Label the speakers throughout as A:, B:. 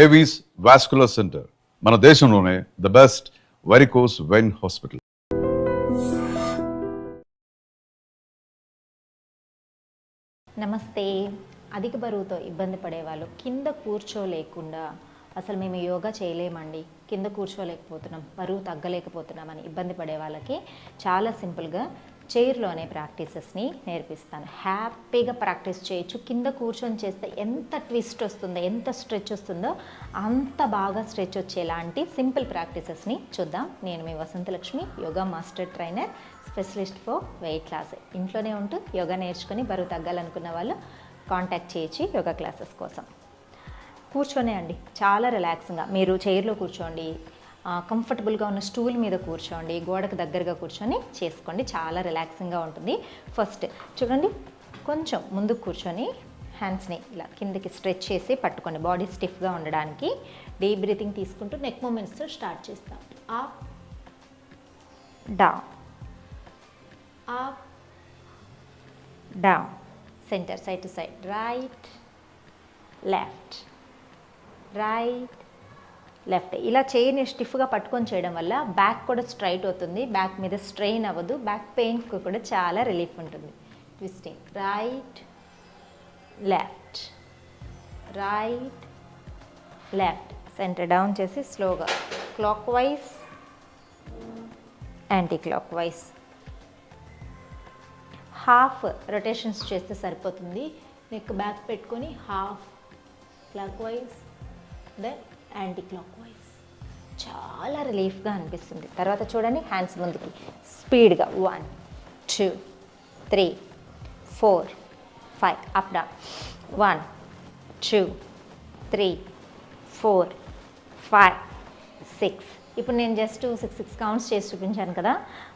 A: Avis vascular centre, మన దేశంలోనే the best varicose vein hospital.
B: నమస్తే. అధిక బరువుతో ఇబ్బంది పడేవాళ్ళు, కింద కూర్చోలేకుండా అసలు మేము యోగా చేయలేమండి, కింద కూర్చోలేకపోతున్నాం, బరువు తగ్గలేకపోతున్నాం అని ఇబ్బంది పడే వాళ్ళకి చాలా సింపుల్గా చైర్లోనే ప్రాక్టీసెస్ని నేర్పిస్తాను. హ్యాపీగా ప్రాక్టీస్ చేయొచ్చు. కింద కూర్చొని చేస్తే ఎంత ట్విస్ట్ వస్తుందో, ఎంత స్ట్రెచ్ వస్తుందో అంత బాగా స్ట్రెచ్ వచ్చేలాంటి సింపుల్ ప్రాక్టీసెస్ని చూద్దాం. నేను మీ Vasanthalakshmi, yoga master trainer, specialist for weight loss. ఇంట్లోనే ఉంటూ యోగా నేర్చుకొని బరువు తగ్గాలనుకున్న వాళ్ళు కాంటాక్ట్ చేయొచ్చు యోగా క్లాసెస్ కోసం. కూర్చొనే అండి, చాలా రిలాక్స్గా మీరు చైర్లో కూర్చోండి, కంఫర్టబుల్గా ఉన్న స్టూల్ మీద కూర్చోండి, గోడకు దగ్గరగా కూర్చొని చేసుకోండి. చాలా రిలాక్సింగ్గా ఉంటుంది. ఫస్ట్ చూడండి, కొంచెం ముందుకు కూర్చొని హ్యాండ్స్ని ఇలా కిందకి స్ట్రెచ్ చేసి పట్టుకోండి, బాడీ స్టిఫ్గా ఉండడానికి. డీప్ బ్రీతింగ్ తీసుకుంటూ నెక్ మూమెంట్స్తో స్టార్ట్ చేస్తాం. Up down, up down, centre, side to side, right left, right left. ఇలా చైర్ని స్టిఫ్గా పట్టుకొని చేయడం వల్ల బ్యాక్ కూడా స్ట్రైట్ అవుతుంది, బ్యాక్ మీద స్ట్రెయిన్ అవ్వదు, బ్యాక్ పెయిన్కి కూడా చాలా రిలీఫ్ ఉంటుంది. Twisting, right left, right left, centre down చేసి స్లోగా clockwise, anti clockwise. Half rotations చేస్తే సరిపోతుంది. నెక్ బ్యాక్ పెట్టుకొని half clockwise, then anti clockwise. చాలా రిలీఫ్గా అనిపిస్తుంది. తర్వాత చూడండి, హ్యాండ్స్ ముందుకి స్పీడ్గా 1 2 3 4 5, అప్ డౌన్, 1 2 3 4 5 6. ఇప్పుడు నేను జస్ట్ 6 కౌంట్స్ చేసి చూపించాను కదా,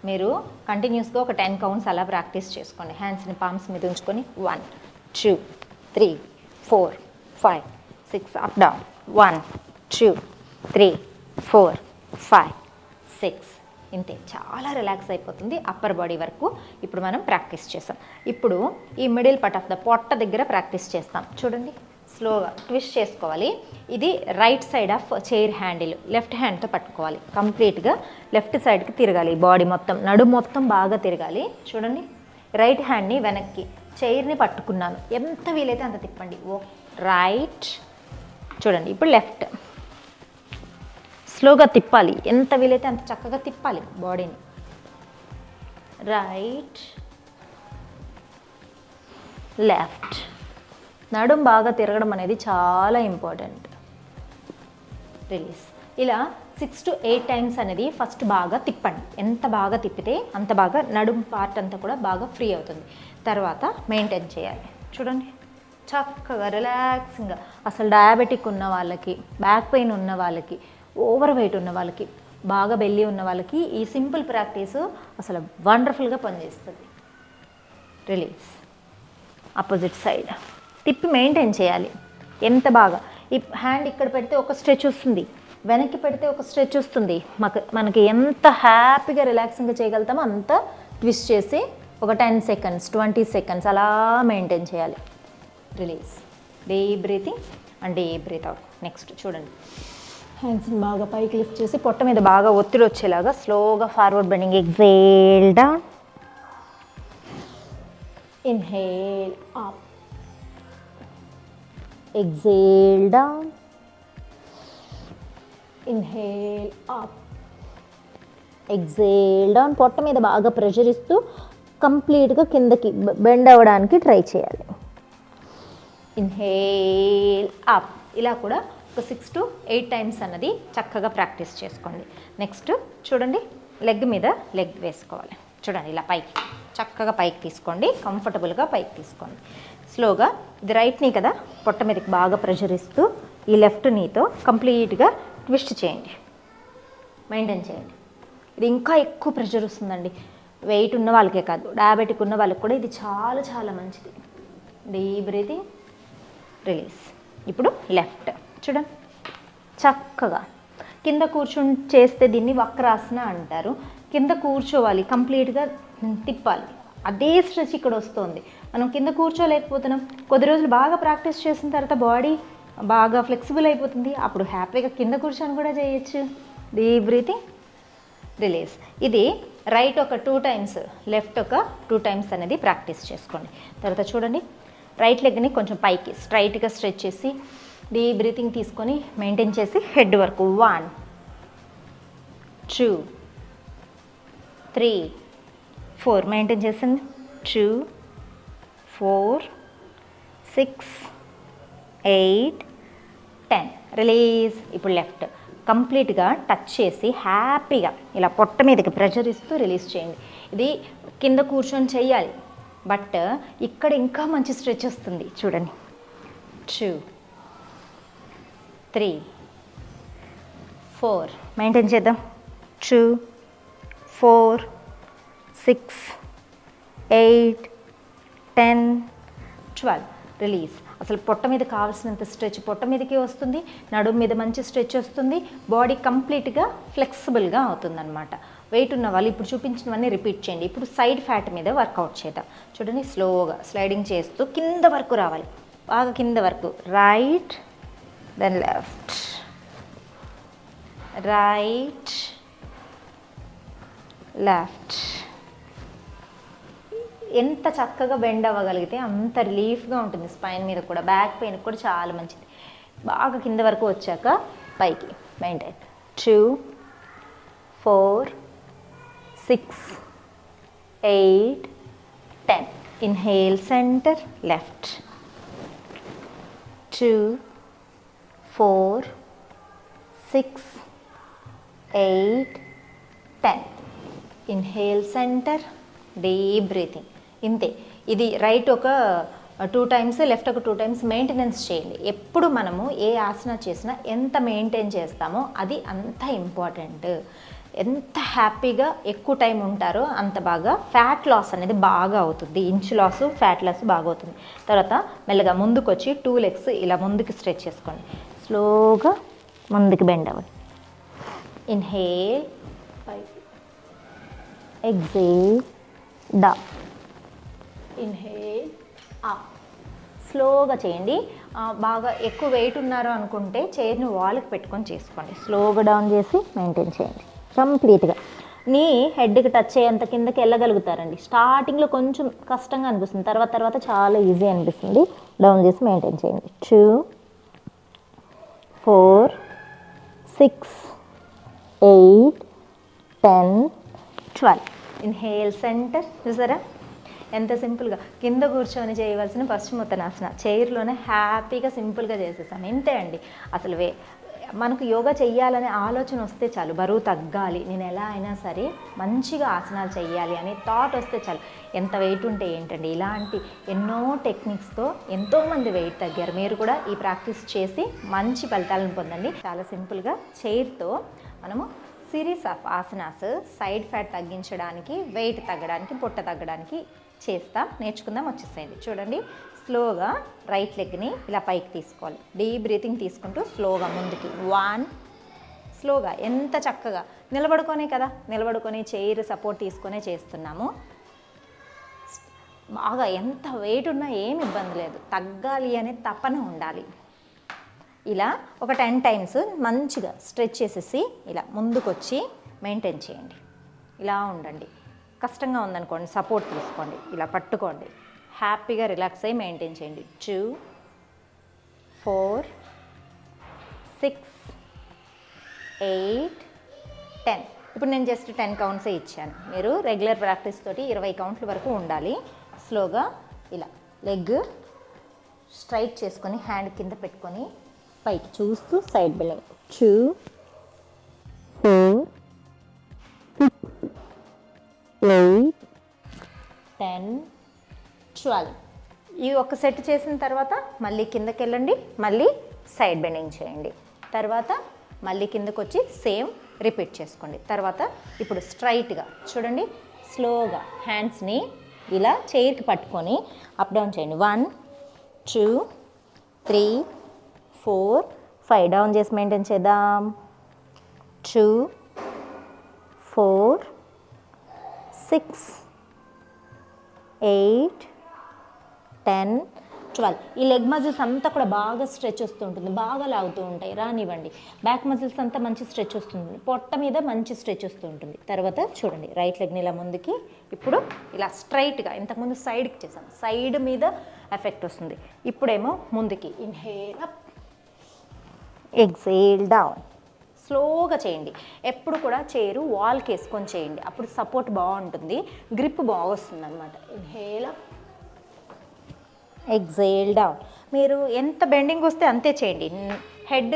B: మీరు కంటిన్యూస్గా ఒక 10 కౌంట్స్ అలా ప్రాక్టీస్ చేసుకోండి. హ్యాండ్స్ని పామ్స్ మీద ఉంచుకొని 1 2 3 4 5 6, అప్ డౌన్, 1 2 3 4 5 6. ఇంతే, చాలా రిలాక్స్ అయిపోతుంది అప్పర్ బాడీ వరకు. ఇప్పుడు మనం ప్రాక్టీస్ చేస్తాం. ఇప్పుడు ఈ మిడిల్ పార్ట్ ఆఫ్ ద పొట్ట దగ్గర ప్రాక్టీస్ చేస్తాం. చూడండి, స్లోగా ట్విస్ట్ చేసుకోవాలి. ఇది right side of chair handle, left హ్యాండ్తో పట్టుకోవాలి. కంప్లీట్గా లెఫ్ట్ సైడ్కి తిరగాలి, బాడీ మొత్తం, నడుము మొత్తం బాగా తిరగాలి. చూడండి, రైట్ హ్యాండ్ని వెనక్కి, చైర్ని పట్టుకున్నాను, ఎంత వీలైతే అంత తిప్పండి. రైట్, చూడండి ఇప్పుడు లెఫ్ట్, స్లోగా తిప్పాలి, ఎంత వీలైతే అంత చక్కగా తిప్పాలి బాడీని. రైట్ లెఫ్ట్, నడుం బాగా తిరగడం అనేది చాలా ఇంపార్టెంట్. రిలీజ్. ఇలా 6 to 8 టైమ్స్ అనేది ఫస్ట్ బాగా తిప్పండి. ఎంత బాగా తిప్పితే అంత బాగా నడుం పార్ట్ అంతా కూడా బాగా ఫ్రీ అవుతుంది. తర్వాత మెయింటైన్ చేయాలి. చూడండి, చక్కగా రిలాక్సింగ్గా. అసలు డయాబెటిక్ ఉన్న వాళ్ళకి, బ్యాక్ పెయిన్ ఉన్న వాళ్ళకి, ఓవర్ వెయిట్ ఉన్న వాళ్ళకి, బాగా బెల్లి ఉన్న వాళ్ళకి ఈ సింపుల్ ప్రాక్టీస్ అసలు వండర్ఫుల్గా పనిచేస్తుంది. రిలీజ్. ఆపోజిట్ సైడ్ తిప్పి మెయింటైన్ చేయాలి. ఎంత బాగా, ఈ హ్యాండ్ ఇక్కడ పెడితే ఒక స్ట్రెచ్ వస్తుంది, వెనక్కి పెడితే ఒక స్ట్రెచ్ వస్తుంది. మనకి ఎంత హ్యాపీగా రిలాక్సింగ్గా చేయగలుగుతామో అంత ట్విస్ట్ చేసి ఒక 10 seconds 20 seconds అలా మెయింటైన్ చేయాలి. Release. Deep breathing and deep breath out. Next చూడండి, హ్యాండ్స్ని బాగా పైకి లిఫ్ట్ చేసి పొట్ట మీద బాగా ఒత్తిడి వచ్చేలాగా స్లోగా forward bending. Exhale down, inhale up, exhale down, inhale up, exhale down. పొట్ట మీద బాగా ప్రెషర్ ఇస్తూ కంప్లీట్గా కిందకి బెండ్ అవ్వడానికి ట్రై చేయాలి. Inhale up. ఇలా కూడా ఒక 6 to 8 టైమ్స్ అన్నది చక్కగా ప్రాక్టీస్ చేసుకోండి. నెక్స్ట్ చూడండి, లెగ్ మీద లెగ్ వేసుకోవాలి. చూడండి, ఇలా పైకి చక్కగా పైకి తీసుకోండి, కంఫర్టబుల్గా పైకి తీసుకోండి. స్లోగా, ఇది రైట్ నీ కదా, పొట్ట మీదకి బాగా ప్రెషర్ ఇస్తూ ఈ లెఫ్ట్ నీతో కంప్లీట్గా ట్విస్ట్ చేయండి, మెయింటైన్ చేయండి. ఇది ఇంకా ఎక్కువ ప్రెషర్ వస్తుందండి, వెయిట్ ఉన్న వాళ్ళకే కాదు, డయాబెటిక్ ఉన్న వాళ్ళకి కూడా ఇది చాలా చాలా మంచిది. Deep breathing, release. ఇప్పుడు లెఫ్ట్ చూడండి, చక్కగా కింద కూర్చుని చేస్తే దీన్ని వక్రాసన అంటారు. కింద కూర్చోవాలి, కంప్లీట్గా తిప్పాలి. అదే స్ట్రెచ్ ఇక్కడ వస్తుంది. మనం కింద కూర్చోలేకపోతున్నాం. కొద్ది రోజులు బాగా ప్రాక్టీస్ చేసిన తర్వాత బాడీ బాగా ఫ్లెక్సిబుల్ అయిపోతుంది. అప్పుడు హ్యాపీగా కింద కూర్చొని కూడా చేయొచ్చు. Deep breathing, release. ఇది రైట్ ఒక 2 టైమ్స్, లెఫ్ట్ ఒక 2 టైమ్స్ అనేది ప్రాక్టీస్ చేసుకోండి. తర్వాత చూడండి, రైట్ లెగ్ని కొంచెం పైకి స్ట్రైట్గా స్ట్రెచ్ చేసి డీప్ బ్రీతింగ్ తీసుకొని మెయింటైన్ చేసి హెడ్ వరకు 1 2 3 4 మెయింటైన్ చేసింది. 2 4 6 8 10 రిలీజ్. ఇప్పుడు లెఫ్ట్ కంప్లీట్గా టచ్ చేసి హ్యాపీగా ఇలా పొట్ట మీదకి ప్రెషర్ ఇస్తూ రిలీజ్ చేయండి. ఇది కింద కూర్చొని చెయ్యాలి, బట్ ఇక్కడ ఇంకా మంచి స్ట్రెచ్ వస్తుంది. చూడండి, 2 3 4 మెయింటైన్ చేద్దాం. 2 4 6 8 10 12 రిలీజ్. అసలు పొట్ట మీద కావాల్సినంత స్ట్రెచ్ పొట్ట మీదకి వస్తుంది, నడుము మీద మంచి స్ట్రెచ్ వస్తుంది, బాడీ కంప్లీట్గా ఫ్లెక్సిబుల్గా అవుతుందన్నమాట. వెయిట్ ఉన్న వాళ్ళు ఇప్పుడు చూపించినవన్నీ రిపీట్ చేయండి. ఇప్పుడు సైడ్ ఫ్యాట్ మీద వర్కౌట్ చేద్దాం. చూడండి, స్లోగా స్లైడింగ్ చేస్తూ కింద వరకు రావాలి, బాగా కింద వరకు. Right, then left, right, left. ఎంత చక్కగా బెండ్ అవ్వగలిగితే అంత రిలీఫ్గా ఉంటుంది స్పైన్ మీద కూడా. బ్యాక్ పెయిన్ కూడా చాలా మంచిది. బాగా కింద వరకు వచ్చాక పైకి maintain. 2 4 6 8 10 inhale centre left. 2 4 6 8 10 inhale centre, deep breathing. ఇంతే. ఇది రైట్ ఒక 2 టైమ్స్, లెఫ్ట్ ఒక 2 టైమ్స్ మెయింటెనెన్స్ చేయండి. ఎప్పుడు మనము ఏ ఆసన చేసినా ఎంత మెయింటైన్ చేస్తామో అది అంత ఇంపార్టెంట్. ఎంత హ్యాపీగా ఎక్కువ టైం ఉంటారో అంత బాగా ఫ్యాట్ లాస్ అనేది బాగా అవుతుంది. ఇంచు లాసు, ఫ్యాట్ లాస్ బాగా అవుతుంది. తర్వాత మెల్లగా ముందుకు వచ్చి 2 లెగ్స్ ఇలా ముందుకు స్ట్రెచ్ చేసుకోండి. స్లోగా ముందుకు బెండ్ అవ్వండి. Inhale, exhale, down, inhale, up. స్లోగా చేయండి. బాగా ఎక్కువ వెయిట్ ఉన్నారు అనుకుంటే చైర్ని వాల్కి పెట్టుకొని చేసుకోండి. స్లోగా డౌన్ చేసి మెయింటైన్ చేయండి కంప్లీట్గా. నీ హెడ్కి టచ్ అయ్యేంత కిందకి వెళ్ళగలుగుతారండి. స్టార్టింగ్లో కొంచెం కష్టంగా అనిపిస్తుంది, తర్వాత చాలా ఈజీ అనిపిస్తుంది. డౌన్ చేసి మెయింటైన్ చేయండి. 2 4 6 8 10 12 ఇన్హేల్ సెంటర్. చూసారా ఎంత సింపుల్గా కింద కూర్చొని చేయవలసిన పశ్చిమోత్తనాసన చైర్లోనే హ్యాపీగా సింపుల్గా చేసేసాను. ఇంతే అండి. అసలు మనకు యోగా చెయ్యాలనే ఆలోచన వస్తే చాలు, బరువు తగ్గాలి, నేను ఎలా అయినా సరే మంచిగా ఆసనాలు చెయ్యాలి అనే థాట్ వస్తే చాలు. ఎంత వెయిట్ ఉంటే ఏంటండి, ఇలాంటి ఎన్నో టెక్నిక్స్తో ఎంతోమంది వెయిట్ తగ్గారు. మీరు కూడా ఈ ప్రాక్టీస్ చేసి మంచి ఫలితాలను పొందండి. చాలా సింపుల్గా చైర్తో మనము series of asanas side fat తగ్గించడానికి, వెయిట్ తగ్గడానికి, పొట్ట తగ్గడానికి నేర్చుకుందాం. వచ్చేసేయండి. చూడండి, స్లోగా రైట్ లెగ్ని ఇలా పైకి తీసుకోవాలి. డీప్ బ్రీతింగ్ తీసుకుంటూ స్లోగా ముందుకి 1. స్లోగా ఎంత చక్కగా నిలబడుకొనే కదా, నిలబడుకొని చైర్ సపోర్ట్ తీసుకొనే చేస్తున్నాము. బాగా ఎంత వెయిట్ ఉన్నా ఏమి ఇబ్బంది లేదు, తగ్గాలి అనే తపన ఉండాలి. ఇలా ఒక 10 టైమ్స్ మంచిగా స్ట్రెచ్ చేసేసి ఇలా ముందుకొచ్చి మెయింటైన్ చేయండి. ఇలా ఉండండి. కష్టంగా ఉందనుకోండి సపోర్ట్ తీసుకోండి, ఇలా పట్టుకోండి. హ్యాపీగా రిలాక్స్ అయ్యి మెయింటైన్ చేయండి. 2 4 6 8 10. ఇప్పుడు నేను జస్ట్ 10 కౌంట్సే ఇచ్చాను. మీరు రెగ్యులర్ ప్రాక్టీస్ తోటి 20 కౌంట్ల వరకు ఉండాలి. స్లోగా ఇలా లెగ్ స్ట్రైట్ చేసుకొని హ్యాండ్ కింద పెట్టుకొని పైకి చూస్తూ సైడ్ బెల్లింగ్. 2 4 6 8 10 12. ఇవి ఒక సెట్ చేసిన తర్వాత మళ్ళీ కిందకి వెళ్ళండి, మళ్ళీ సైడ్ బెండింగ్ చేయండి. తర్వాత మళ్ళీ కిందకు వచ్చి సేమ్ రిపీట్ చేసుకోండి. తర్వాత ఇప్పుడు స్ట్రైట్గా చూడండి, స్లోగా హ్యాండ్స్ని ఇలా చైర్కి పట్టుకొని అప్ డౌన్ చేయండి. 1 2 3 4 5 డౌన్ చేసి మెయింటైన్ చేద్దాం. 2 4 6 8 10 12. ఈ లెగ్ మజిల్స్ అంతా కూడా బాగా స్ట్రెచ్ వస్తూ ఉంటుంది, బాగా లాగుతూ ఉంటాయి, రానివ్వండి. బ్యాక్ మజిల్స్ అంతా మంచి స్ట్రెచ్ వస్తుంది, పొట్ట మీద మంచి స్ట్రెచ్ వస్తూ ఉంటుంది. తర్వాత చూడండి, రైట్ లెగ్ని ఇలా ముందుకి, ఇప్పుడు ఇలా స్ట్రైట్గా, ఇంతకుముందు సైడ్కి చేసాం, సైడ్ మీద ఎఫెక్ట్ వస్తుంది. ఇప్పుడేమో ముందుకి, ఇన్హేల్ అప్, ఎక్సేల్ డౌన్. స్లోగా చేయండి. ఎప్పుడు కూడా చైరు వాల్కి వేసుకొని చేయండి, అప్పుడు సపోర్ట్ బాగుంటుంది, గ్రిప్ బాగా వస్తుంది అనమాట. Inhale up, exhale down. మీరు ఎంత బెండింగ్ వస్తే అంతే చేయండి. హెడ్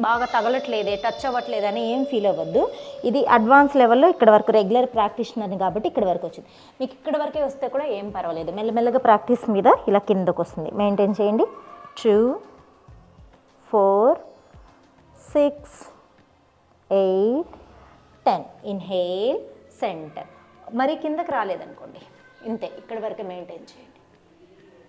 B: బాగా తగలట్లేదే, టచ్ అవ్వట్లేదని ఏం ఫీల్ అవ్వద్దు. ఇది అడ్వాన్స్ లెవెల్లో ఇక్కడ వరకు రెగ్యులర్ ప్రాక్టీషనర్ కాబట్టి ఇక్కడ వరకు వచ్చింది. మీకు ఇక్కడ వరకే వస్తే కూడా ఏం పర్వాలేదు, మెల్లమెల్లగా ప్రాక్టీస్ మీద ఇలా కిందకు వస్తుంది. మెయింటైన్ చేయండి. 2 4 6 8 10. Inhale, centre. మరి కిందకి రాలేదనుకోండి, ఇంతే, ఇక్కడ వరకే మెయింటైన్ చేయండి.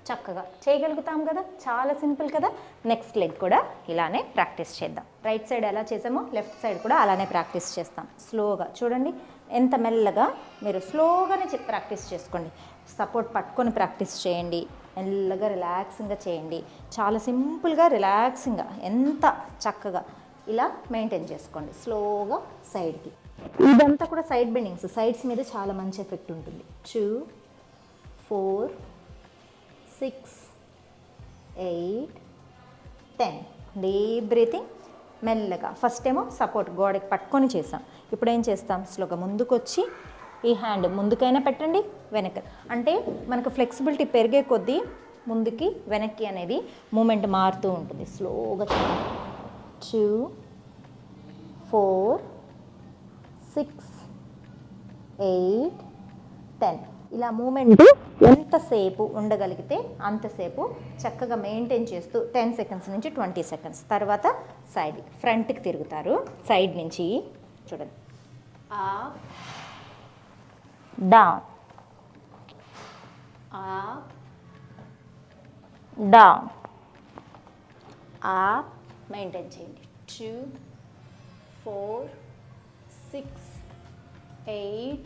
B: చక్కగా చేయగలుగుతాం కదా, చాలా సింపుల్ కదా. నెక్స్ట్ లెగ్ కూడా ఇలానే ప్రాక్టీస్ చేద్దాం. రైట్ సైడ్ ఎలా చేసామో లెఫ్ట్ సైడ్ కూడా అలానే ప్రాక్టీస్ చేస్తాం. స్లోగా చూడండి, ఎంత మెల్లగా మీరు స్లోగానే ప్రాక్టీస్ చేసుకోండి. సపోర్ట్ పట్టుకొని ప్రాక్టీస్ చేయండి, మెల్లగా రిలాక్సింగ్గా చేయండి. చాలా సింపుల్గా రిలాక్సింగ్గా ఎంత చక్కగా ఇలా మెయింటైన్ చేసుకోండి. స్లోగా సైడ్కి, ఇదంతా కూడా సైడ్ బెండింగ్స్, సైడ్స్ మీద చాలా మంచి ఎఫెక్ట్ ఉంటుంది. 2 4 6 8 10. Deep breathing. మెల్లగా ఫస్ట్ ఏమో సపోర్ట్ గోడకి పట్టుకొని చేసాం, ఇప్పుడు ఏం చేస్తాం, స్లోగా ముందుకు వచ్చి ఈ హ్యాండ్ ముందుకైనా పెట్టండి, వెనక, అంటే మనకు ఫ్లెక్సిబిలిటీ పెరిగే కొద్దీ ముందుకి వెనక్కి అనేది మూమెంట్ మారుతూ ఉంటుంది. స్లోగా 2 4 6 8 10. ఇలా మూమెంట్ ఎంతసేపు ఉండగలిగితే అంతసేపు చక్కగా మెయింటైన్ చేస్తూ 10 సెకండ్స్ నుంచి 20 సెకండ్స్. తర్వాత సైడ్ ఫ్రంట్కి తిరుగుతారు, సైడ్ నుంచి చూడండి, up down, up down, up. Maintain చేయండి. 2 4 6 8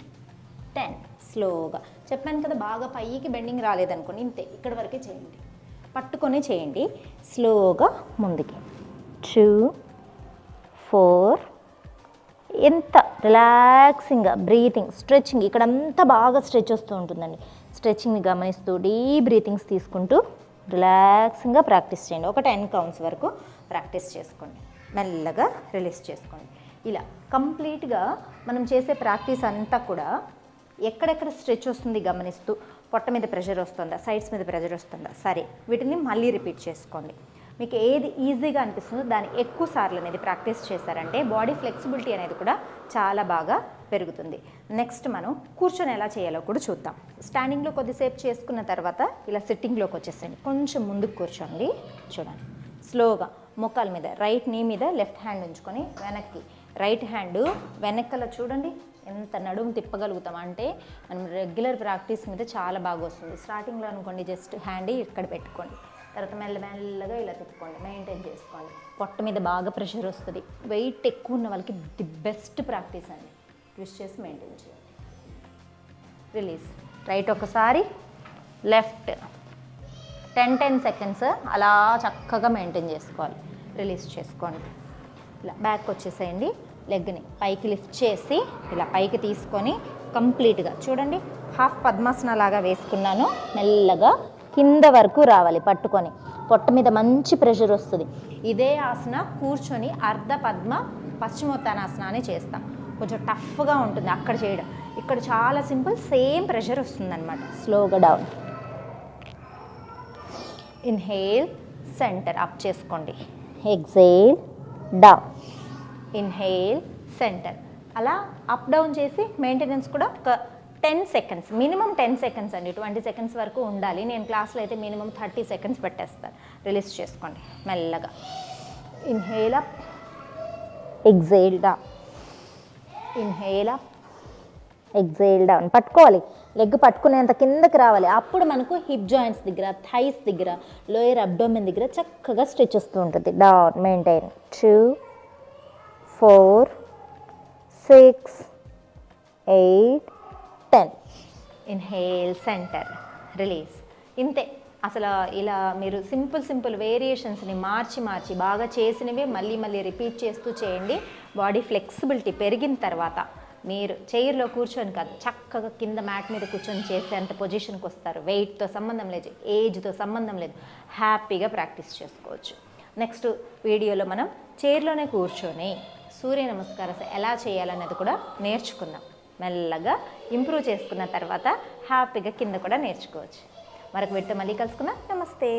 B: 10. స్లోగా చెప్పాను కదా, బాగా పైకి బెండింగ్ రాలేదనుకోండి, ఇంతే, ఇక్కడ వరకే చేయండి, పట్టుకొని చేయండి. స్లోగా ముందుకి 2 4. ఎంత రిలాక్సింగ్గా బ్రీతింగ్, స్ట్రెచ్చింగ్, ఇక్కడంతా బాగా స్ట్రెచ్ వస్తూ ఉంటుందండి. స్ట్రెచ్చింగ్ని గమనిస్తూ డీప్ బ్రీతింగ్స్ తీసుకుంటూ రిలాక్సింగ్గా ప్రాక్టీస్ చేయండి. ఒక 10 కౌంట్స్ వరకు ప్రాక్టీస్ చేసుకోండి, మెల్లగా రిలీజ్ చేసుకోండి. ఇలా కంప్లీట్గా మనం చేసే ప్రాక్టీస్ అంతా కూడా ఎక్కడెక్కడ స్ట్రెచ్ వస్తుంది గమనిస్తూ, పొట్ట మీద ప్రెషర్ వస్తుందా, సైడ్స్ మీద ప్రెషర్ వస్తుందా, సరే, వీటిని మళ్ళీ రిపీట్ చేసుకోండి. మీకు ఏది ఈజీగా అనిపిస్తుందో దాన్ని ఎక్కువ సార్లు అనేది ప్రాక్టీస్ చేశారంటే బాడీ ఫ్లెక్సిబిలిటీ అనేది కూడా చాలా బాగా పెరుగుతుంది. నెక్స్ట్ మనం కూర్చొని ఎలా చేయాలో కూడా చూద్దాం. స్టాండింగ్లో కొద్దిసేపు చేసుకున్న తర్వాత ఇలా సిట్టింగ్లోకి వచ్చేసండి, కొంచెం ముందుకు కూర్చోండి. చూడండి, స్లోగా మోకాల మీద రైట్ నీ మీద లెఫ్ట్ హ్యాండ్ ఉంచుకొని వెనక్కి, రైట్ హ్యాండ్ వెనక్కల చూడండి, ఎంత నడుము తిప్పగలుగుతాం అంటే మనం రెగ్యులర్ ప్రాక్టీస్ మీద చాలా బాగా వస్తుంది. స్టార్టింగ్లో అనుకోండి, జస్ట్ హ్యాండ్ ఇక్కడ పెట్టుకోండి, తర్వాత మెల్లమెల్లగా ఇలా తిప్పుకోండి, మెయింటైన్ చేసుకోండి. పొట్ట మీద బాగా ప్రెషర్ వస్తుంది. వెయిట్ ఎక్కువ ఉన్న వాళ్ళకి ది బెస్ట్ ప్రాక్టీస్ అండి. ట్విస్ట్ చేసి మెయింటైన్ చేయండి. రిలీజ్. రైట్ ఒకసారి, లెఫ్ట్ 10 సెకండ్స్ అలా చక్కగా మెయింటైన్ చేసుకోవాలి. రిలీజ్ చేసుకోండి. ఇలా బ్యాక్ వచ్చేసేయండి. లెగ్ని పైకి లిఫ్ట్ చేసి ఇలా పైకి తీసుకొని కంప్లీట్గా చూడండి, హాఫ్ పద్మాసన లాగా వేసుకున్నాను. మెల్లగా కింద వరకు రావాలి పట్టుకొని, పొట్ట మీద మంచి ప్రెషర్ వస్తుంది. ఇదే ఆసన కూర్చొని అర్ధ పద్మ పశ్చిమోత్తానాసన అని చేస్తాం. కొంచెం టఫ్గా ఉంటుంది అక్కడ చేయడం, ఇక్కడ చాలా సింపుల్, సేమ్ ప్రెషర్ వస్తుంది అనమాట. స్లోగా డౌన్, ఇన్హేల్, సెంటర్ అప్ చేసుకోండి, ఎక్సేల్ డౌన్, ఇన్హేల్, సెంటర్. అలా అప్ డౌన్ చేసి మెయింటెనెన్స్ కూడా ఒక 10 సెకండ్స్, మినిమం 10 సెకండ్స్ అండి. 20 సెకండ్స్ వరకు ఉండాలి. నేను క్లాస్లో అయితే మినిమం 30 సెకండ్స్ పెట్టేస్తాను. రిలీజ్ చేసుకోండి మెల్లగా. Inhale up, exhale down, inhale up, exhale down. పట్టుకోవాలి, లెగ్ పట్టుకునేంత కిందకి రావాలి. అప్పుడు మనకు హిప్ జాయింట్స్ దగ్గర, థైస్ దగ్గర, లోయర్ అబ్డోమెన్ దగ్గర చక్కగా స్ట్రెచ్ వస్తూ ఉంటుంది. Down, maintain. 2 4 6 8 10. Inhale, centre, release. ఇంతే. అసలు ఇలా మీరు సింపుల్ వేరియేషన్స్ని మార్చి బాగా చేసినవే మళ్ళీ రిపీట్ చేస్తూ చేయండి. బాడీ ఫ్లెక్సిబిలిటీ పెరిగిన తర్వాత మీరు చైర్లో కూర్చొని కాదు, చక్కగా కింద మ్యాట్ మీద కూర్చొని చేసేంత పొజిషన్కి వస్తారు. వెయిట్తో సంబంధం లేదు, ఏజ్తో సంబంధం లేదు, హ్యాపీగా ప్రాక్టీస్ చేసుకోవచ్చు. నెక్స్ట్ వీడియోలో మనం చైర్లోనే కూర్చొని సూర్య నమస్కారాలు ఎలా చేయాలనేది కూడా నేర్చుకుందాం. మెల్లగా ఇంప్రూవ్ చేసుకున్న తర్వాత హ్యాపీగా కింద కూడా నేర్చుకోవచ్చు. మరొక వీడితో మళ్ళీ కలుసుకుందాం. నమస్తే.